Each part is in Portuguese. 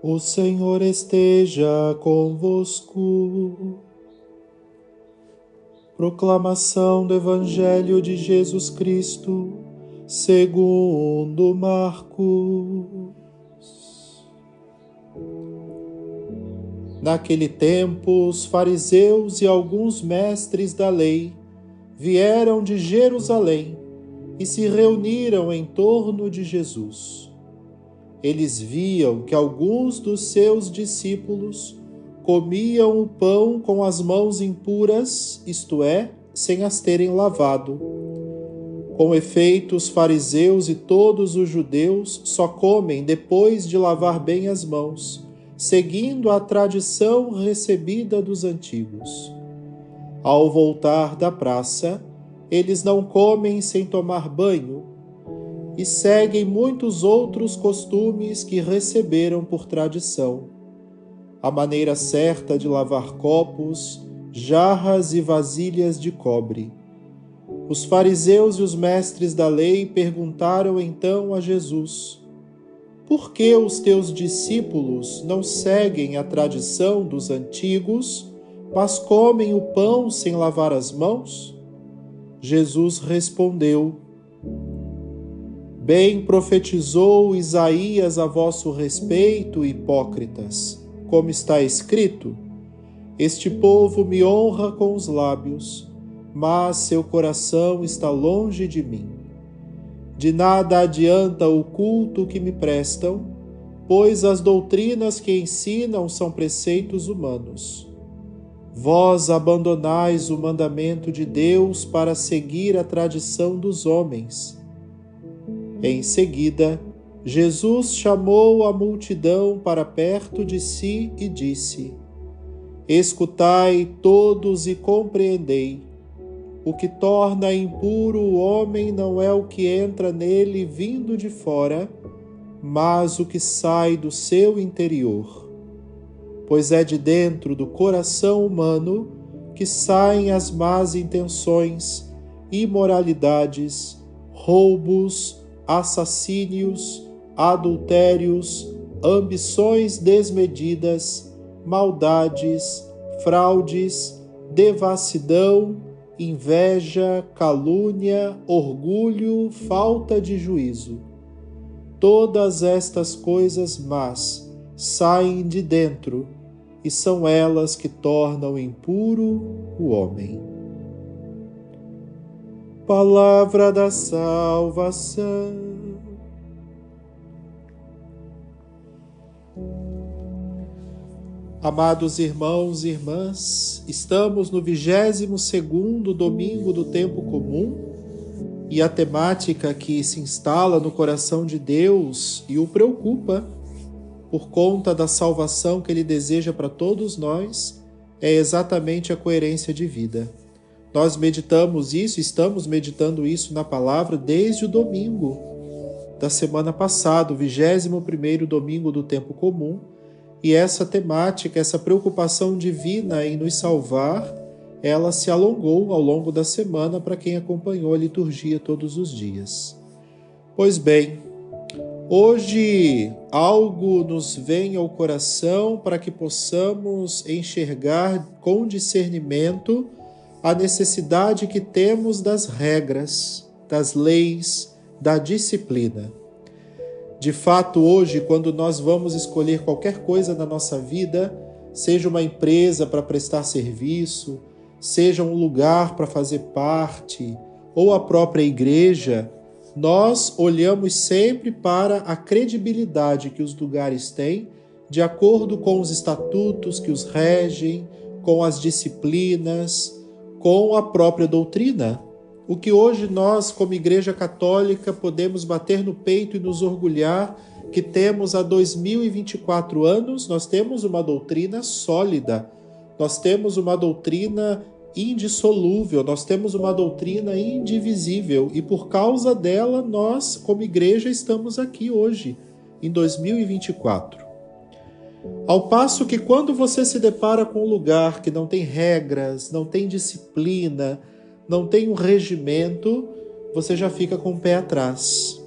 O Senhor esteja convosco. Proclamação do Evangelho de Jesus Cristo, segundo Marcos. Naquele tempo, os fariseus e alguns mestres da lei vieram de Jerusalém e se reuniram em torno de Jesus. Eles viam que alguns dos seus discípulos comiam o pão com as mãos impuras, isto é, sem as terem lavado. Com efeito, os fariseus e todos os judeus só comem depois de lavar bem as mãos, seguindo a tradição recebida dos antigos. Ao voltar da praça, eles não comem sem tomar banho, e seguem muitos outros costumes que receberam por tradição. A maneira certa de lavar copos, jarras e vasilhas de cobre. Os fariseus e os mestres da lei perguntaram então a Jesus: por que os teus discípulos não seguem a tradição dos antigos, mas comem o pão sem lavar as mãos? Jesus respondeu: bem profetizou Isaías a vosso respeito, hipócritas, como está escrito: este povo me honra com os lábios, mas seu coração está longe de mim. De nada adianta o culto que me prestam, pois as doutrinas que ensinam são preceitos humanos. Vós abandonais o mandamento de Deus para seguir a tradição dos homens. Em seguida, Jesus chamou a multidão para perto de si e disse: escutai todos e compreendei. O que torna impuro o homem não é o que entra nele vindo de fora, mas o que sai do seu interior. Pois é de dentro do coração humano que saem as más intenções, imoralidades, roubos, assassínios, adultérios, ambições desmedidas, maldades, fraudes, devassidão, inveja, calúnia, orgulho, falta de juízo. Todas estas coisas más saem de dentro e são elas que tornam impuro o homem. Palavra da salvação. Amados irmãos e irmãs, estamos no 22º domingo do tempo comum e a temática que se instala no coração de Deus e o preocupa por conta da salvação que Ele deseja para todos nós é exatamente a coerência de vida. Nós meditamos isso, estamos meditando isso na palavra desde o domingo da semana passada, o 21º domingo do tempo comum, e essa temática, essa preocupação divina em nos salvar, ela se alongou ao longo da semana para quem acompanhou a liturgia todos os dias. Pois bem, hoje algo nos vem ao coração para que possamos enxergar com discernimento a necessidade que temos das regras, das leis, da disciplina. De fato, hoje, quando nós vamos escolher qualquer coisa na nossa vida, seja uma empresa para prestar serviço, seja um lugar para fazer parte, ou a própria igreja, nós olhamos sempre para a credibilidade que os lugares têm, de acordo com os estatutos que os regem, com as disciplinas, com a própria doutrina. O que hoje nós, como Igreja Católica, podemos bater no peito e nos orgulhar que temos há 2024 anos, nós temos uma doutrina sólida, nós temos uma doutrina indissolúvel, nós temos uma doutrina indivisível e por causa dela nós, como Igreja, estamos aqui hoje, em 2024. Ao passo que quando você se depara com um lugar que não tem regras, não tem disciplina, não tem um regimento, você já fica com o pé atrás.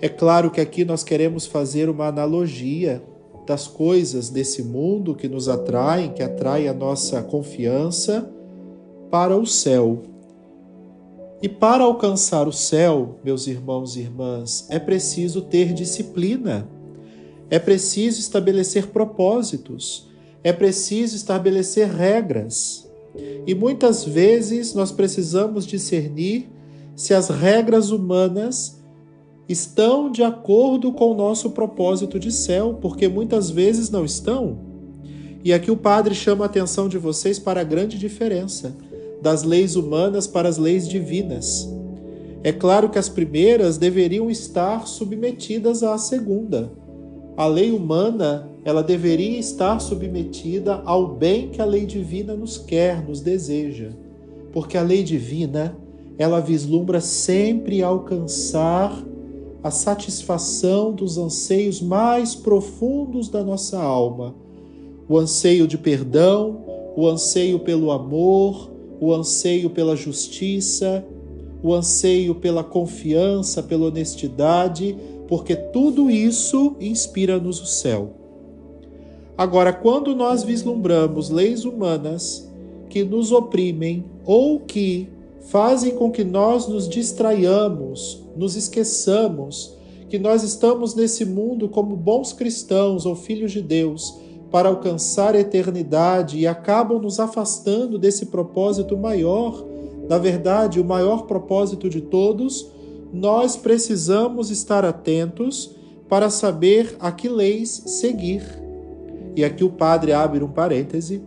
É claro que aqui nós queremos fazer uma analogia das coisas desse mundo que nos atraem, que atraem a nossa confiança, para o céu. E para alcançar o céu, meus irmãos e irmãs, é preciso ter disciplina, é preciso estabelecer propósitos, é preciso estabelecer regras. E muitas vezes nós precisamos discernir se as regras humanas estão de acordo com o nosso propósito de céu, porque muitas vezes não estão. E aqui o padre chama a atenção de vocês para a grande diferença das leis humanas para as leis divinas. É claro que as primeiras deveriam estar submetidas à segunda. A lei humana, ela deveria estar submetida ao bem que a lei divina nos quer, nos deseja. Porque a lei divina, ela vislumbra sempre alcançar a satisfação dos anseios mais profundos da nossa alma. O anseio de perdão, o anseio pelo amor, o anseio pela justiça, o anseio pela confiança, pela honestidade, porque tudo isso inspira-nos o céu. Agora, quando nós vislumbramos leis humanas que nos oprimem ou que fazem com que nós nos distraiamos, nos esqueçamos que nós estamos nesse mundo como bons cristãos ou filhos de Deus para alcançar a eternidade e acabam nos afastando desse propósito maior, na verdade, o maior propósito de todos, nós precisamos estar atentos para saber a que leis seguir. E aqui o padre abre um parêntese,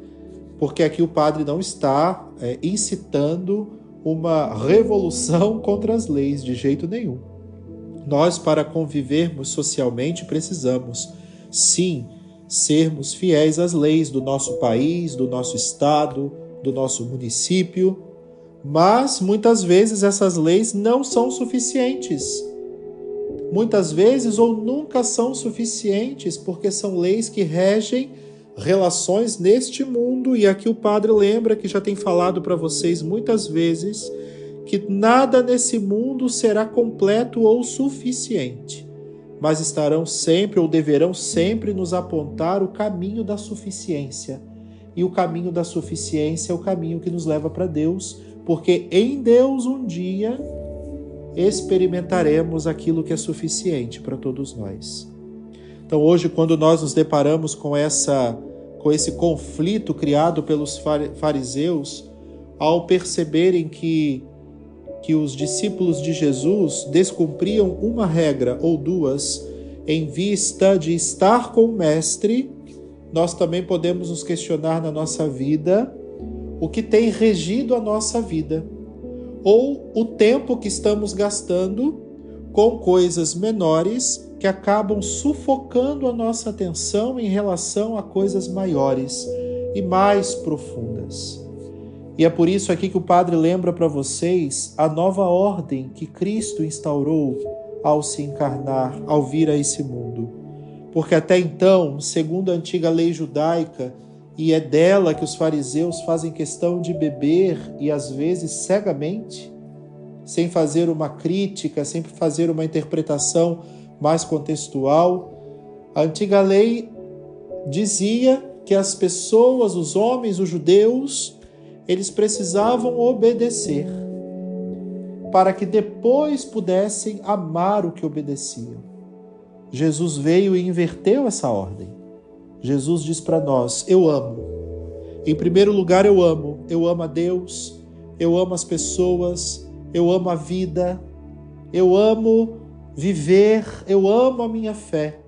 porque aqui o padre não está incitando uma revolução contra as leis, de jeito nenhum. Nós, para convivermos socialmente, precisamos, sim, sermos fiéis às leis do nosso país, do nosso estado, do nosso município, mas muitas vezes essas leis não são suficientes. Muitas vezes ou nunca são suficientes, porque são leis que regem relações neste mundo, e aqui o padre lembra que já tem falado para vocês muitas vezes que nada nesse mundo será completo ou suficiente, mas estarão sempre ou deverão sempre nos apontar o caminho da suficiência. E o caminho da suficiência é o caminho que nos leva para Deus, porque em Deus um dia experimentaremos aquilo que é suficiente para todos nós. Então hoje, quando nós nos deparamos com esse conflito criado pelos fariseus, ao perceberem que os discípulos de Jesus descumpriam uma regra ou duas em vista de estar com o Mestre, nós também podemos nos questionar na nossa vida o que tem regido a nossa vida, ou o tempo que estamos gastando com coisas menores que acabam sufocando a nossa atenção em relação a coisas maiores e mais profundas. E é por isso aqui que o padre lembra para vocês a nova ordem que Cristo instaurou ao se encarnar, ao vir a esse mundo. Porque até então, segundo a antiga lei judaica, e é dela que os fariseus fazem questão de beber, e às vezes cegamente, sem fazer uma crítica, sem fazer uma interpretação mais contextual, a antiga lei dizia que as pessoas, os homens, os judeus, eles precisavam obedecer para que depois pudessem amar o que obedeciam. Jesus veio e inverteu essa ordem. Jesus diz para nós: eu amo. Em primeiro lugar, eu amo a Deus, eu amo as pessoas, eu amo a vida, eu amo viver, eu amo a minha fé.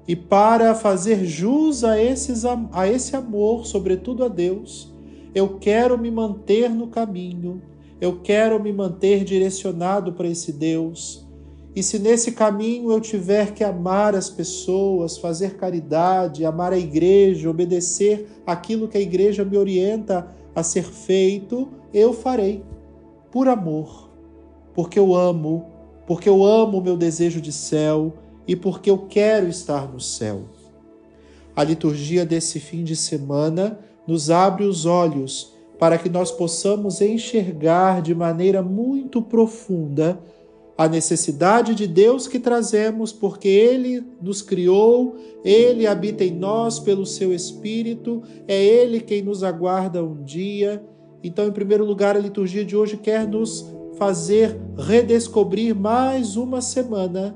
E para fazer jus a esse amor, sobretudo a Deus, eu quero me manter no caminho, eu quero me manter direcionado para esse Deus. E se nesse caminho eu tiver que amar as pessoas, fazer caridade, amar a igreja, obedecer aquilo que a igreja me orienta a ser feito, eu farei, por amor, porque eu amo o meu desejo de céu e porque eu quero estar no céu. A liturgia desse fim de semana nos abre os olhos para que nós possamos enxergar de maneira muito profunda a necessidade de Deus que trazemos, porque Ele nos criou, Ele habita em nós pelo seu Espírito, é Ele quem nos aguarda um dia. Então, em primeiro lugar, a liturgia de hoje quer nos fazer redescobrir mais uma semana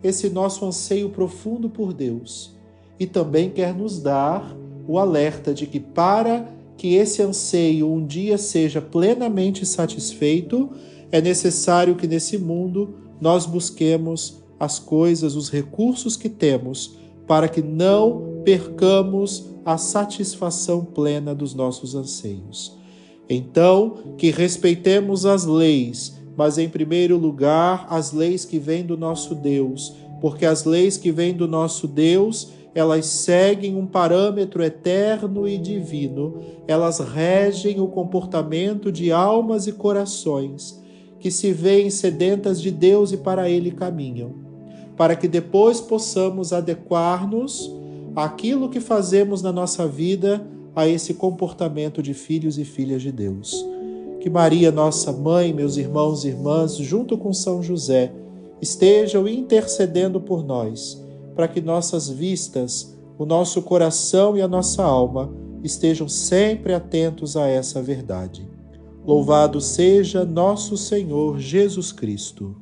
esse nosso anseio profundo por Deus. E também quer nos dar o alerta de que para que esse anseio um dia seja plenamente satisfeito, é necessário que nesse mundo nós busquemos as coisas, os recursos que temos, para que não percamos a satisfação plena dos nossos anseios. Então, que respeitemos as leis, mas em primeiro lugar as leis que vêm do nosso Deus, porque as leis que vêm do nosso Deus, elas seguem um parâmetro eterno e divino, elas regem o comportamento de almas e corações que se veem sedentas de Deus e para Ele caminham, para que depois possamos adequar-nos àquilo que fazemos na nossa vida a esse comportamento de filhos e filhas de Deus. Que Maria, nossa mãe, meus irmãos e irmãs, junto com São José, estejam intercedendo por nós, para que nossas vistas, o nosso coração e a nossa alma estejam sempre atentos a essa verdade. Louvado seja nosso Senhor Jesus Cristo.